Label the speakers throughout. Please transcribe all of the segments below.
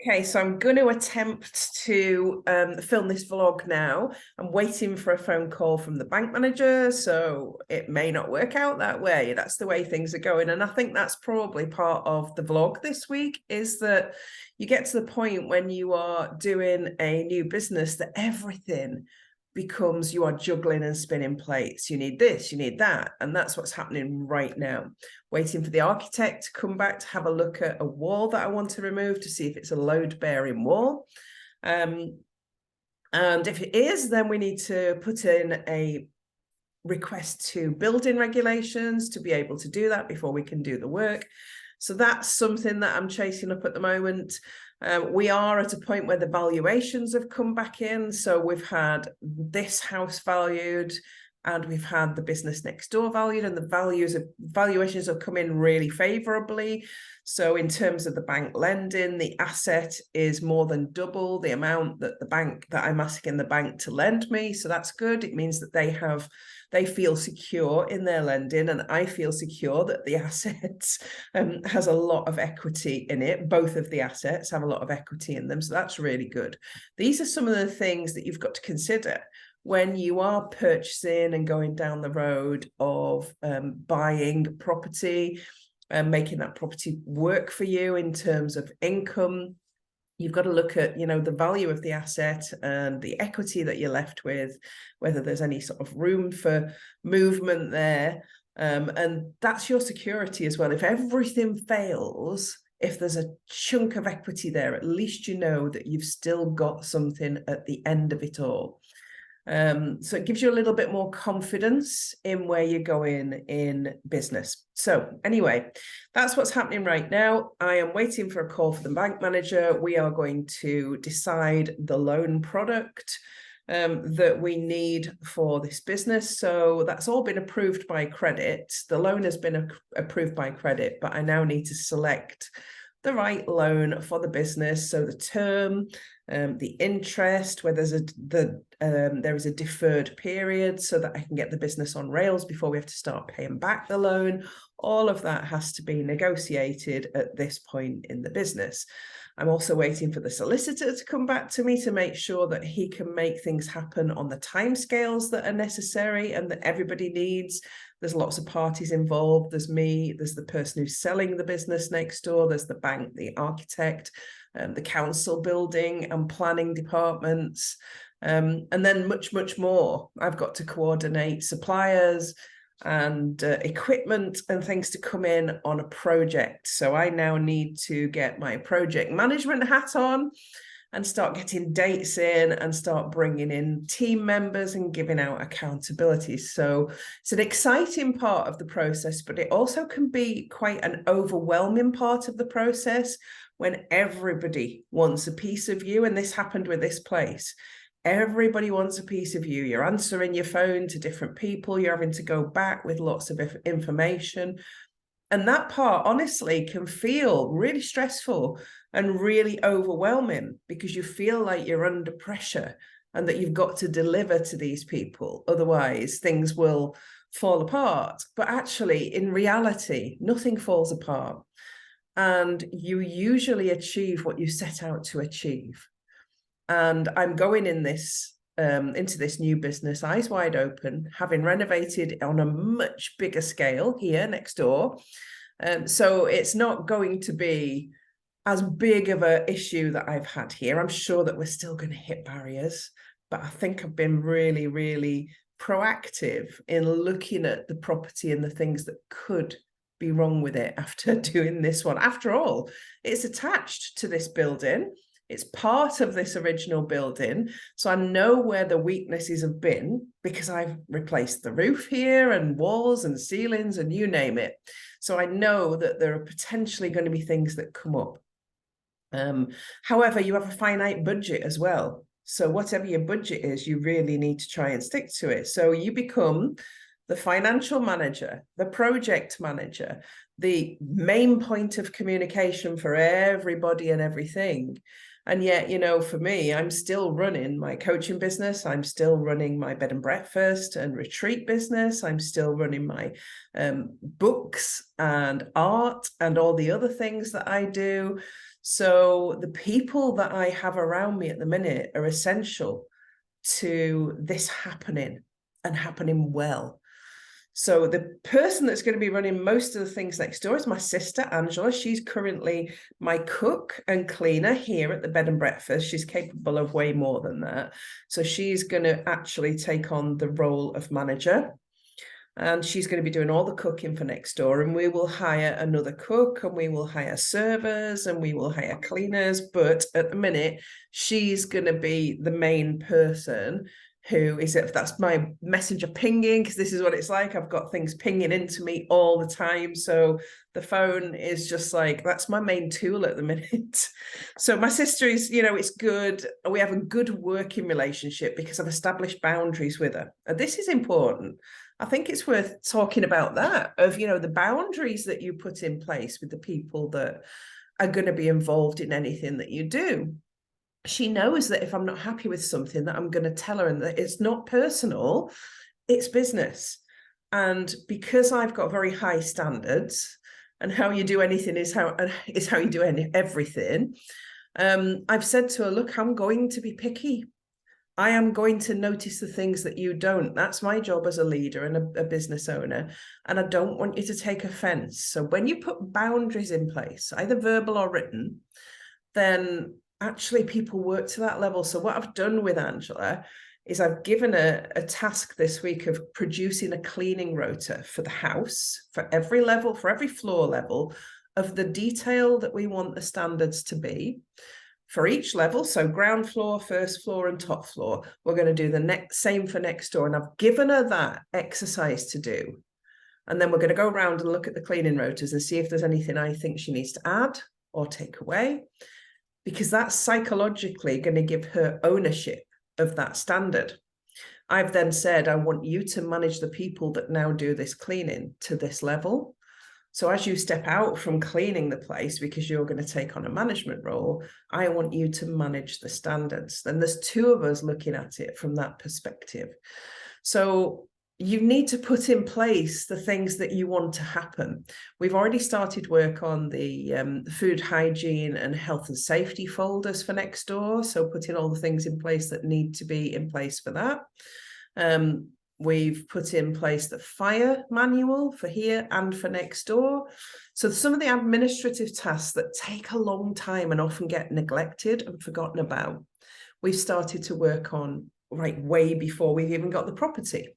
Speaker 1: Okay, so I'm going to attempt to film this vlog now. I'm waiting for a phone call from the bank manager, so it may not work out that way. That's the way things are going. And I think that's probably part of the vlog this week, is that you get to the point when you are doing a new business that everything becomes, you are juggling and spinning plates. You need this, you need that. And that's what's happening right now. Waiting for the architect to come back to have a look at a wall that I want to remove to see if it's a load-bearing wall. And if it is, then we need to put in a request to building regulations to be able to do that before we can do the work. So that's something that I'm chasing up at the moment. We are at a point where the valuations have come back in. So we've had this house valued and we've had the business next door valued, and the valuations have come in really favorably. So in terms of the bank lending, the asset is more than double the amount that I'm asking the bank to lend me. So that's good. It means that they feel secure in their lending, and I feel secure that the assets has a lot of equity in it. Both of the assets have a lot of equity in them. So that's really good. These are some of the things that you've got to consider when you are purchasing and going down the road of buying property and making that property work for you in terms of income. You've got to look at, the value of the asset and the equity that you're left with, whether there's any sort of room for movement there. And that's your security as well. If everything fails, if there's a chunk of equity there, at least you know that you've still got something at the end of it all. So it gives you a little bit more confidence in where you're going in business. So anyway, that's what's happening right now. I am waiting for a call from the bank manager. We are going to decide the loan product that we need for this business. So that's all been approved by credit. The loan has been approved by credit, but I now need to select the right loan for the business. So the term, the interest, where there is a deferred period so that I can get the business on rails before we have to start paying back the loan. All of that has to be negotiated at this point in the business. I'm also waiting for the solicitor to come back to me to make sure that he can make things happen on the timescales that are necessary and that everybody needs. There's lots of parties involved. There's me, there's the person who's selling the business next door, there's the bank, the architect, the council building and planning departments, and then much, much more. I've got to coordinate suppliers and equipment and things to come in on a project. So I now need to get my project management hat on and start getting dates in and start bringing in team members and giving out accountability. So it's an exciting part of the process, but it also can be quite an overwhelming part of the process when everybody wants a piece of you. And this happened with this place. Everybody wants a piece of you. You're answering your phone to different people. You're having to go back with lots of information. And that part, honestly, can feel really stressful and really overwhelming because you feel like you're under pressure and that you've got to deliver to these people. Otherwise, things will fall apart. But actually, in reality, nothing falls apart. And you usually achieve what you set out to achieve. And I'm going in this into this new business eyes wide open, having renovated on a much bigger scale here next door. So it's not going to be as big of an issue that I've had here. I'm sure that we're still going to hit barriers, but I think I've been really, really proactive in looking at the property and the things that could be wrong with it after doing this one. After all, it's attached to this building. It's part of this original building. So I know where the weaknesses have been because I've replaced the roof here and walls and ceilings and you name it. So I know that there are potentially going to be things that come up. However, you have a finite budget as well. So whatever your budget is, you really need to try and stick to it. So you become the financial manager, the project manager, the main point of communication for everybody and everything. And yet, you know, for me, I'm still running my coaching business. I'm still running my bed and breakfast and retreat business. I'm still running my books and art and all the other things that I do. So the people that I have around me at the minute are essential to this happening and happening well. So the person that's going to be running most of the things next door is my sister, Angela. She's currently my cook and cleaner here at the bed and breakfast. She's capable of way more than that. So she's going to actually take on the role of manager. And she's going to be doing all the cooking for next door. And we will hire another cook, and we will hire servers, and we will hire cleaners. But at the minute, she's going to be the main person who is, if that's my messenger pinging, because this is what it's like. I've got things pinging into me all the time. So the phone is just like, that's my main tool at the minute. So my sister is, you know, it's good. We have a good working relationship because I've established boundaries with her. And this is important. I think it's worth talking about that, of, you know, the boundaries that you put in place with the people that are going to be involved in anything that you do. She knows that if I'm not happy with something, that I'm going to tell her, and that it's not personal, it's business. And because I've got very high standards, and how you do anything is how you do everything, I've said to her, look, I'm going to be picky. I am going to notice the things that you don't. That's my job as a leader and a business owner. And I don't want you to take offense. So when you put boundaries in place, either verbal or written, then actually people work to that level. So what I've done with Angela is I've given a task this week of producing a cleaning rota for the house, for every level, for every floor level, of the detail that we want the standards to be for each level. So ground floor, first floor, and top floor. We're going to do the same for next door. And I've given her that exercise to do. And then we're going to go around and look at the cleaning rotas and see if there's anything I think she needs to add or take away, because that's psychologically going to give her ownership of that standard. I've then said, I want you to manage the people that now do this cleaning to this level. So as you step out from cleaning the place, because you're going to take on a management role, I want you to manage the standards. Then there's two of us looking at it from that perspective. So you need to put in place the things that you want to happen. We've already started work on the food hygiene and health and safety folders for next door. So putting all the things in place that need to be in place for that. We've put in place the fire manual for here and for next door. So some of the administrative tasks that take a long time and often get neglected and forgotten about, we've started to work on right way before we've even got the property.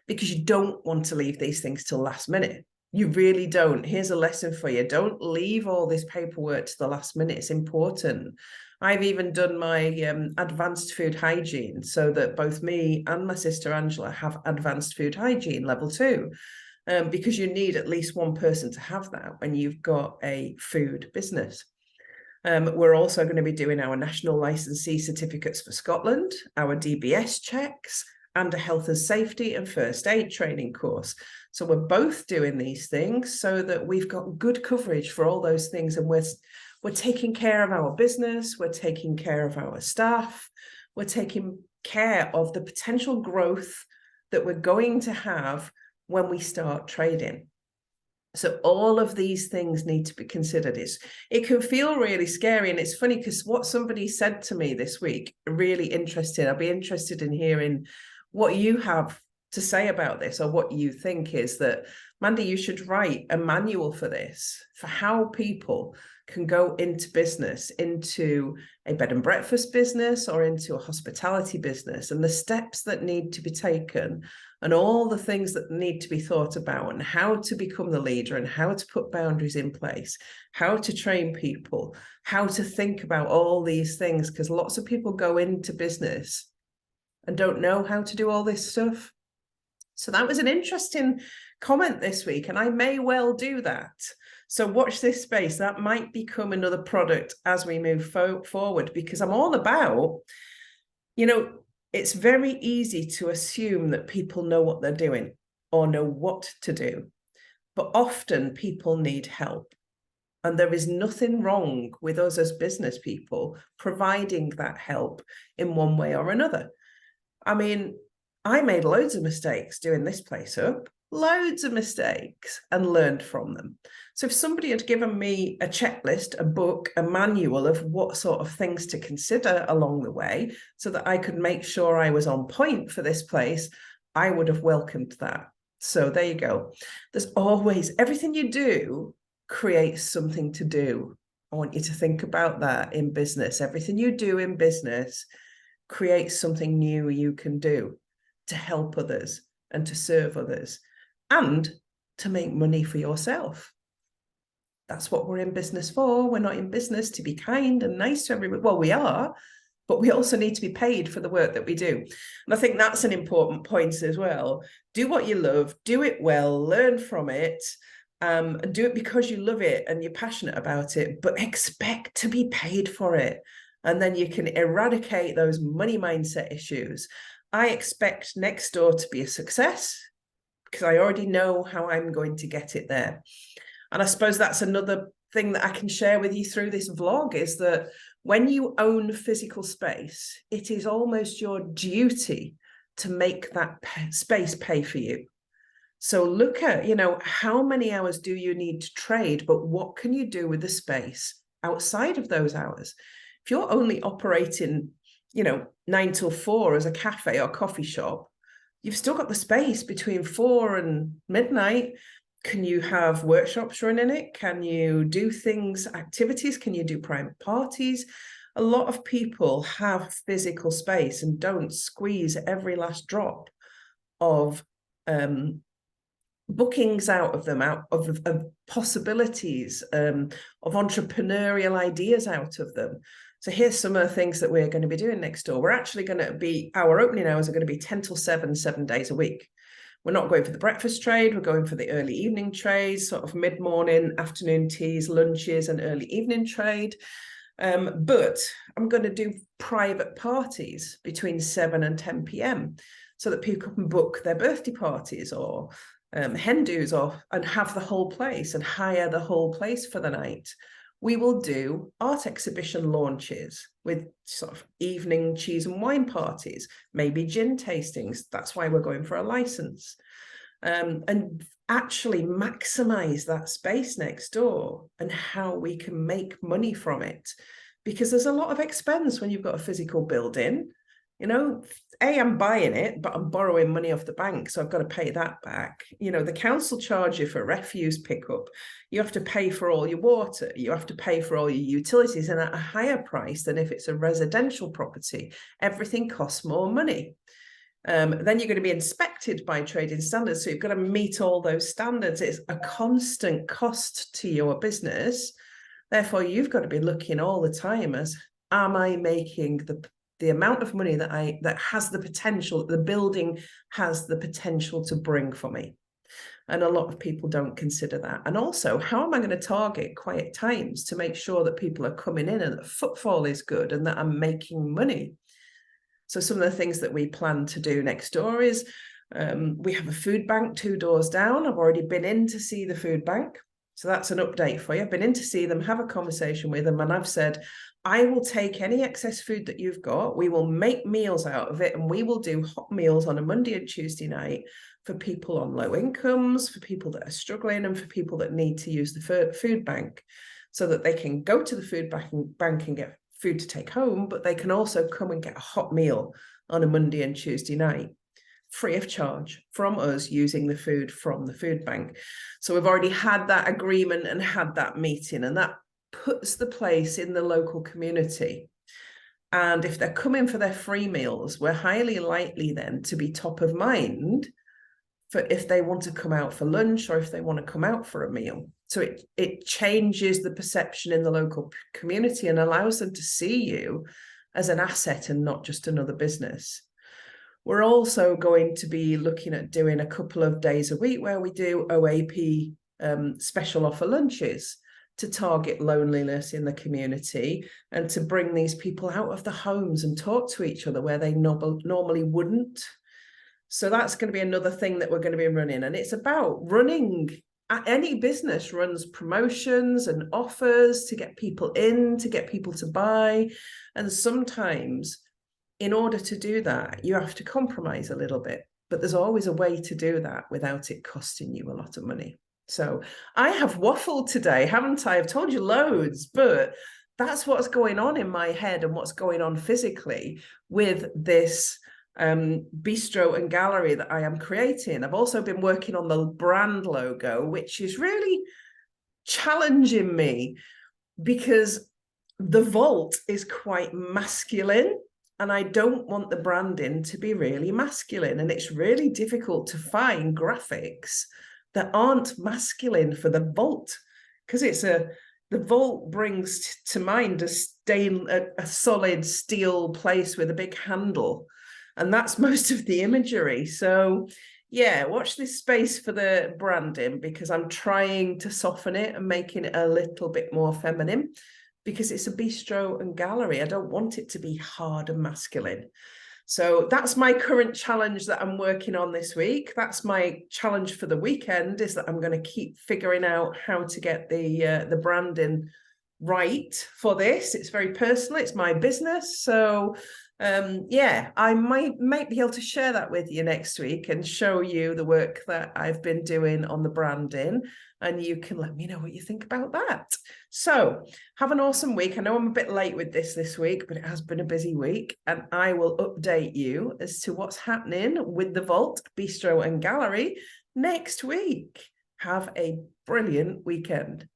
Speaker 1: Because you don't want to leave these things till last minute. You really don't. Here's a lesson for you. Don't leave all this paperwork to the last minute. It's important. I've even done my advanced food hygiene so that both me and my sister Angela have advanced food hygiene level 2, because you need at least one person to have that when you've got a food business. We're also going to be doing our national licensee certificates for Scotland, our DBS checks, and a health and safety and first aid training course. So we're both doing these things so that we've got good coverage for all those things, and we're taking care of our business, we're taking care of our staff, we're taking care of the potential growth that we're going to have when we start trading. So all of these things need to be considered. It can feel really scary. And it's funny because what somebody said to me this week, really interested. I'll be interested in hearing what you have to say about this, or what you think is that, Mandy, you should write a manual for this, for how people can go into business, into a bed and breakfast business or into a hospitality business, and the steps that need to be taken and all the things that need to be thought about, and how to become the leader, and how to put boundaries in place, how to train people, how to think about all these things, because lots of people go into business and don't know how to do all this stuff. So that was an interesting comment this week, and I may well do that. So watch this space. That might become another product as we move forward, because I'm all about, you know, it's very easy to assume that people know what they're doing or know what to do, but often people need help. And there is nothing wrong with us as business people providing that help in one way or another. I mean, I made loads of mistakes doing this place up, loads of mistakes, and learned from them. So if somebody had given me a checklist, a book, a manual of what sort of things to consider along the way so that I could make sure I was on point for this place, I would have welcomed that. So there you go. There's always, everything you do creates something to do. I want you to think about that in business. Everything you do in business creates something new you can do to help others and to serve others and to make money for yourself. That's what we're in business for. We're not in business to be kind and nice to everyone. Well, we are, but we also need to be paid for the work that we do. And I think that's an important point as well. Do what you love, do it well, learn from it, and do it because you love it and you're passionate about it, but expect to be paid for it. And then you can eradicate those money mindset issues. I expect next door to be a success because I already know how I'm going to get it there. And I suppose that's another thing that I can share with you through this vlog is that when you own physical space, it is almost your duty to make that space pay for you. So look at, how many hours do you need to trade, but what can you do with the space outside of those hours? If you're only operating, 9 till 4 as a cafe or coffee shop, you've still got the space between 4 and midnight. Can you have workshops running it? Can you do things, activities? Can you do private parties? A lot of people have physical space and don't squeeze every last drop of bookings out of them, out of possibilities, of entrepreneurial ideas out of them. So here's some of the things that we're going to be doing next door. We're actually going to be, our opening hours are going to be 10 till 7, 7 days a week. We're not going for the breakfast trade. We're going for the early evening trade, sort of mid-morning, afternoon teas, lunches, and early evening trade. But I'm going to do private parties between 7 and 10 p.m. so that people can book their birthday parties or hen do's and have the whole place and hire the whole place for the night. We will do art exhibition launches with sort of evening cheese and wine parties, maybe gin tastings. That's why we're going for a license. And actually maximize that space next door and how we can make money from it. Because there's a lot of expense when you've got a physical building. I'm buying it, but I'm borrowing money off the bank, so I've got to pay that back. The council charge you for refuse pickup. You have to pay for all your water. You have to pay for all your utilities, and at a higher price than if it's a residential property. Everything costs more money. Then you're going to be inspected by trading standards, so you've got to meet all those standards. It's a constant cost to your business. Therefore, you've got to be looking all the time as, am I making the amount of money that has the potential, the building has the potential to bring for me? And a lot of people don't consider that. And also, how am I going to target quiet times to make sure that people are coming in and the footfall is good and that I'm making money? So some of the things that we plan to do next door is we have a food bank 2 doors down. I've already been in to see the food bank. So that's an update for you. I've been in to see them, have a conversation with them, and I've said, I will take any excess food that you've got. We will make meals out of it, and we will do hot meals on a Monday and Tuesday night for people on low incomes, for people that are struggling, and for people that need to use the food bank so that they can go to the food bank and get food to take home, but they can also come and get a hot meal on a Monday and Tuesday night, free of charge from us using the food from the food bank. So we've already had that agreement and had that meeting, and that puts the place in the local community. And if they're coming for their free meals, we're highly likely then to be top of mind for if they want to come out for lunch or if they want to come out for a meal. So it changes the perception in the local community and allows them to see you as an asset and not just another business. We're also going to be looking at doing a couple of days a week where we do OAP special offer lunches to target loneliness in the community and to bring these people out of the homes and talk to each other where they normally wouldn't. So that's going to be another thing that we're going to be running. And it's about running any business runs promotions and offers to get people in, to get people to buy. And sometimes in order to do that, you have to compromise a little bit. But there's always a way to do that without it costing you a lot of money. So I have waffled today, haven't I? I've told you loads, but that's what's going on in my head and what's going on physically with this bistro and gallery that I am creating. I've also been working on the brand logo, which is really challenging me because the vault is quite masculine and I don't want the branding to be really masculine. And it's really difficult to find graphics that aren't masculine for the vault, because the vault brings to mind a solid steel place with a big handle. And that's most of the imagery. So yeah, watch this space for the branding, because I'm trying to soften it and making it a little bit more feminine, because it's a bistro and gallery. I don't want it to be hard and masculine. So that's my current challenge that I'm working on this week. That's my challenge for the weekend, is that I'm going to keep figuring out how to get the branding right for this. It's very personal. It's my business. So yeah, I might be able to share that with you next week and show you the work that I've been doing on the branding, and you can let me know what you think about that. So have an awesome week. I know I'm a bit late with this week, but it has been a busy week, and I will update you as to what's happening with the Vault, Bistro and Gallery next week. Have a brilliant weekend.